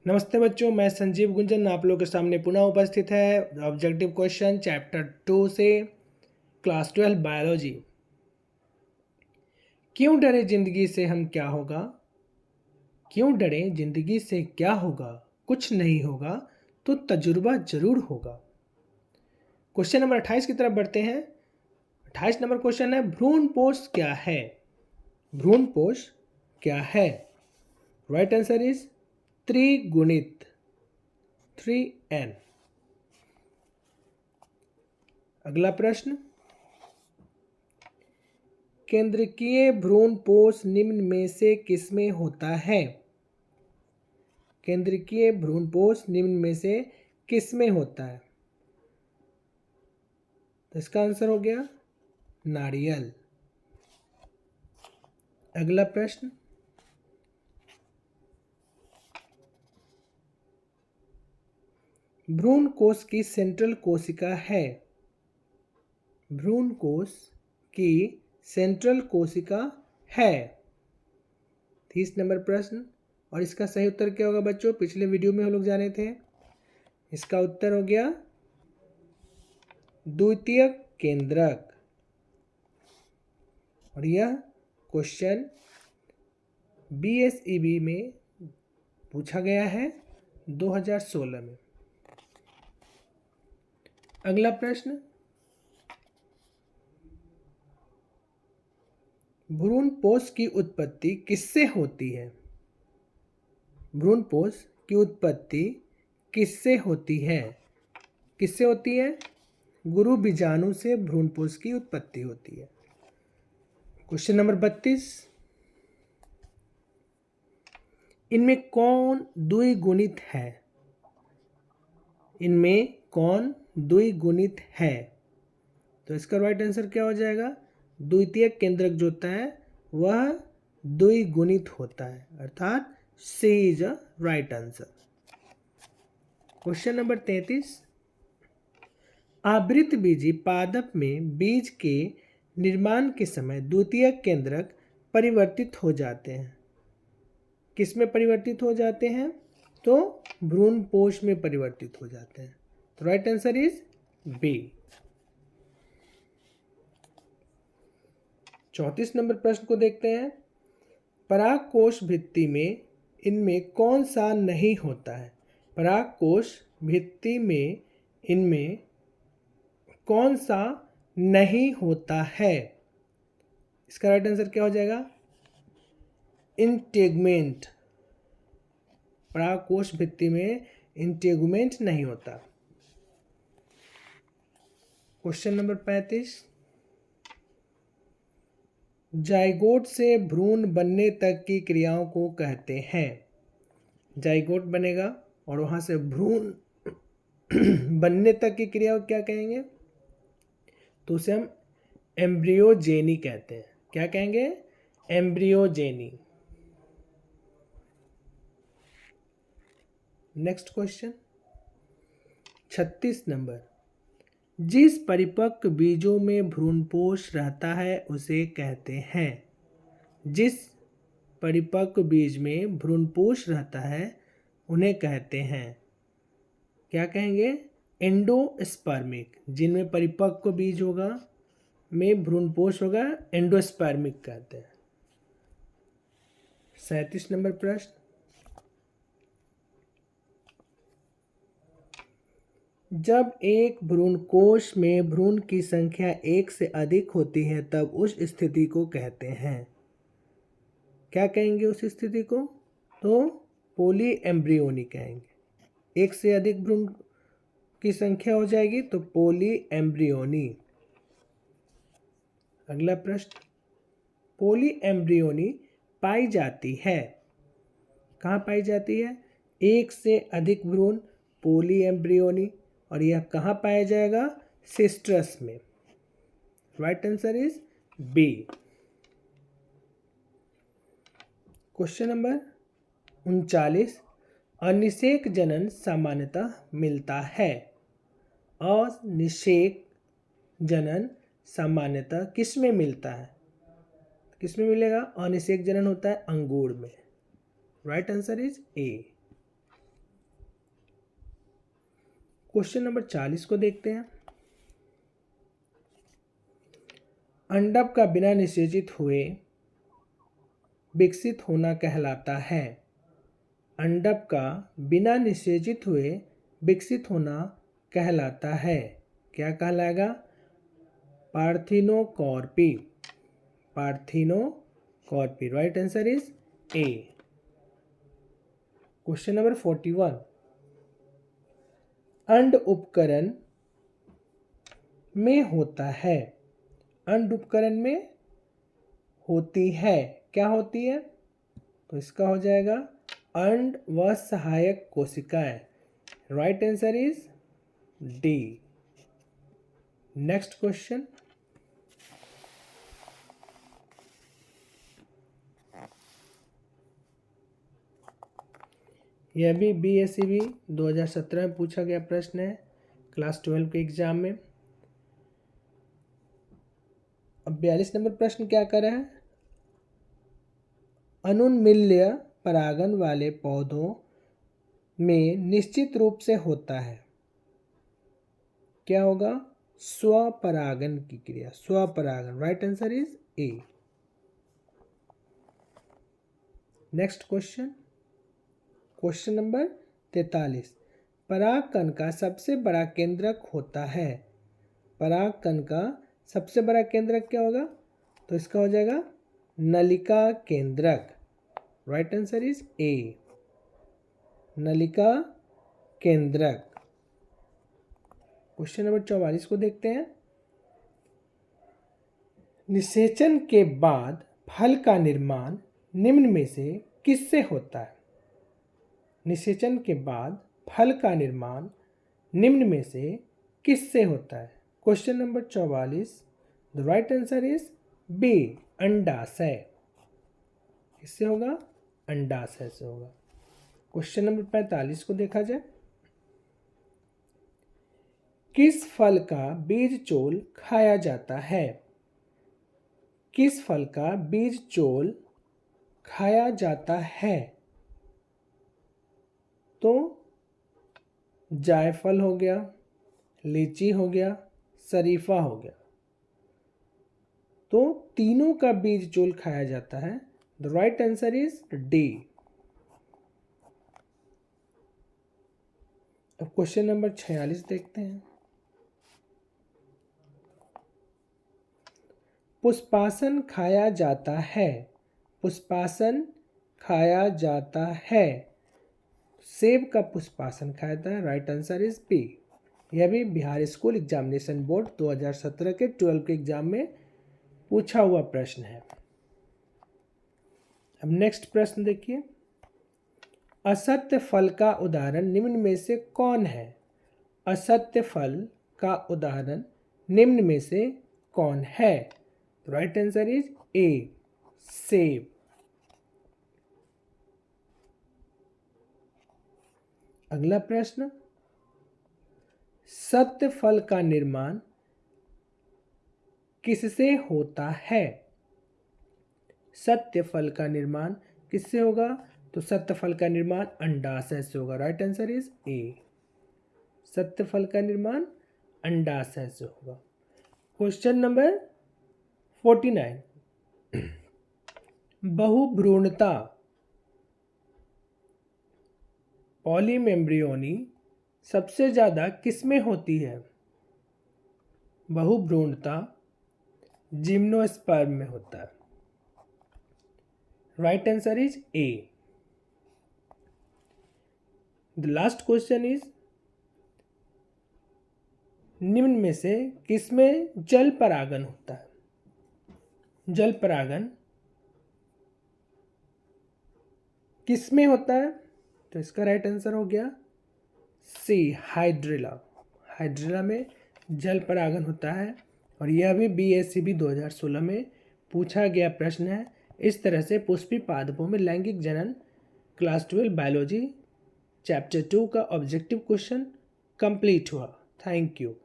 नमस्ते बच्चों, मैं संजीव गुंजन आप लोगों के सामने पुनः उपस्थित है ऑब्जेक्टिव क्वेश्चन चैप्टर 2 से क्लास 12 बायोलॉजी। क्यों डरे जिंदगी से हम क्या होगा, क्यों डरे जिंदगी से क्या होगा, कुछ नहीं होगा तो तजुर्बा जरूर होगा। क्वेश्चन नंबर 28 की तरफ बढ़ते हैं। 28 नंबर क्वेश्चन है, भ्रूणपोष क्या है। भ्रूणपोष क्या है? राइट आंसर इज त्रिगुणित 3n। अगला प्रश्न, केंद्रकीय भ्रूणपोष निम्न में से किसमें होता है। केंद्रकीय भ्रूणपोष निम्न में से किसमें होता है? तो इसका आंसर हो गया नारियल। अगला प्रश्न, भ्रूण कोश की सेंट्रल कोशिका है। भ्रूण कोश की सेंट्रल कोशिका है। 30 नंबर प्रश्न, और इसका सही उत्तर क्या होगा बच्चों? पिछले वीडियो में हम लोग जाने थे। इसका उत्तर हो गया द्वितीयक केंद्रक। और यह क्वेश्चन BSEB में पूछा गया है 2016 में। अगला प्रश्न, भ्रूणपोष की उत्पत्ति किससे होती है। भ्रूणपोष की उत्पत्ति किससे होती है? किससे होती है? गुरु बीजाणु से भ्रूणपोष की उत्पत्ति होती है। क्वेश्चन नंबर 32, इनमें कौन द्विगुणित है। इनमें कौन द्विगुणित है? तो इसका राइट आंसर क्या हो जाएगा? द्वितीयक केंद्रक जो होता है वह द्विगुणित होता है, अर्थात C is a right answer. Question number 33, आवृत बीजी पादप में बीज के निर्माण के समय द्वितीयक केंद्रक परिवर्तित हो जाते हैं। किस में परिवर्तित हो जाते हैं? तो भ्रूणपोष में परिवर्तित हो जाते हैं। तो right answer is B. 34 number प्रश्न को देखते हैं। परागकोश भित्ति में इनमें कौन सा नहीं होता है। परागकोश भित्ति में इनमें कौन सा नहीं होता है? इसका राइट आंसर क्या हो जाएगा? इंटेगुमेंट। परागकोश भित्ति में इंटेगुमेंट नहीं होता। क्वेश्चन नंबर 35, जाइगोट से भ्रूण बनने तक की क्रियाओं को कहते हैं। जाइगोट बनेगा और वहां से भ्रूण बनने तक की क्रिया को क्या कहेंगे? तो उसे हम एम्ब्रियोजेनी कहते हैं। क्या कहेंगे? एम्ब्रियोजेनी। नेक्स्ट क्वेश्चन 36 नंबर, जिस परिपक्व बीजों में भ्रूणपोष रहता है उसे कहते हैं। जिस परिपक्व बीज में भ्रूणपोष रहता है उन्हें कहते हैं। क्या कहेंगे? एंडोस्पर्मिक। जिनमें परिपक्व बीज होगा में भ्रूणपोष होगा एंडोस्पर्मिक कहते हैं। 37 नंबर प्रश्न, जब एक भ्रूणकोश में भ्रूण की संख्या 1 से अधिक होती है तब उस स्थिति को कहते हैं। क्या कहेंगे उस स्थिति को? तो पोली एम्ब्रियोनी कहेंगे। 1 से अधिक भ्रूण की संख्या हो जाएगी तो पोली एम्ब्रियोनी। अगला प्रश्न, पोली एम्ब्रियोनी पाई जाती है। कहाँ पाई जाती है? 1 से अधिक भ्रूण पोली एम्ब्रियोनी। और यह कहाँ पाया जाएगा? सिस्टर्स में। Right answer is B. Question number 39, अनिषेक जनन सामान्यतः मिलता है। अनिषेक जनन सामान्यतः किस में मिलता है? किस में मिलेगा? अनिषेक जनन होता है अंगूर में। Right answer is A. Question number 40 को देखते हैं। अंडक का बिना निषेचित हुए विकसित होना कहलाता है। अंडक का बिना निषेचित हुए विकसित होना कहलाता है। क्या कहलाएगा? Parthenocarpy. Parthenocarpy. Right answer is A. Question number 41। अंड उपकरण में होता है। अंड उपकरण में होती है। क्या होती है? तो इसका हो जाएगा अंड व सहायक कोशिकाएं। Right answer is D. Next question. यह भी BSCB 2017 में पूछा गया प्रश्न है, क्लास 12 के एग्जाम में। अब 42 नंबर प्रश्न क्या कर रहा है? अनुन्मील्य परागन वाले पौधों में निश्चित रूप से होता है। क्या होगा? स्वपरागन की क्रिया। स्वपरागन। Right answer is A. Next question. Question number 43। परागकण का सबसे बड़ा केंद्रक होता है। परागकण का सबसे बड़ा केंद्रक क्या होगा? तो इसका हो जाएगा नलिका केंद्रक। राइट आंसर इज ए। नलिका केंद्रक। क्वेश्चन नंबर 44 को देखते हैं। निषेचन के बाद फल का निर्माण निम्न में से किससे होता है? निषेचन के बाद फल का निर्माण निम्न में से किससे होता है? Question number 44। The right answer is B, अंडाशय। किससे होगा? अंडाशय से होगा। क्वेश्चन नंबर 45 को देखा जाए। किस फल का बीज चोल खाया जाता है? किस फल का बीज चोल खाया जाता है? तो जायफल हो गया, लीची हो गया, शरीफा हो गया। तो तीनों का बीज चोल खाया जाता है। The right answer is D. अब क्वेश्चन नंबर 46 देखते हैं। पुष्पासन खाया जाता है। पुष्पासन खाया जाता है। सेब का पुष्पासन खाया जाता है। Right answer is B. यह भी बिहार स्कूल एग्जामिनेशन बोर्ड 2017 के 12 के एग्जाम में पूछा हुआ प्रश्न है। अब नेक्स्ट प्रश्न देखिए। असत्य फल का उदाहरण निम्न में से कौन है? असत्य फल का उदाहरण निम्न में से कौन है? राइट आंसर इज ए, सेब। अगला प्रश्न। सत्य फल का निर्माण किससे होता है? सत्य फल का निर्माण किससे होगा? तो सत्य फल का निर्माण अंडाशय से होगा। राइट आंसर इज ए। सत्य फल का निर्माण अंडाशय से होगा। Question number 49। बहुभ्रूणता पॉलीमेम्ब्रियोनी सबसे ज्यादा किसमें होती है? बहुभ्रूणता जिम्नोस्पर्म में होता है। Right answer is A. The last question is निम्न में से किसमें जल परागन होता है? जल परागन किसमें होता है? तो इसका राइट आंसर हो गया सी, हाइड्रिला। हाइड्रिला में जल परागन होता है। और यह भी BSCB 2016 में पूछा गया प्रश्न है। इस तरह से पुष्पी पादपों में लैंगिक जनन क्लास 12 बायोलॉजी चैप्टर 2 का ऑब्जेक्टिव क्वेश्चन कंप्लीट हुआ। Thank you.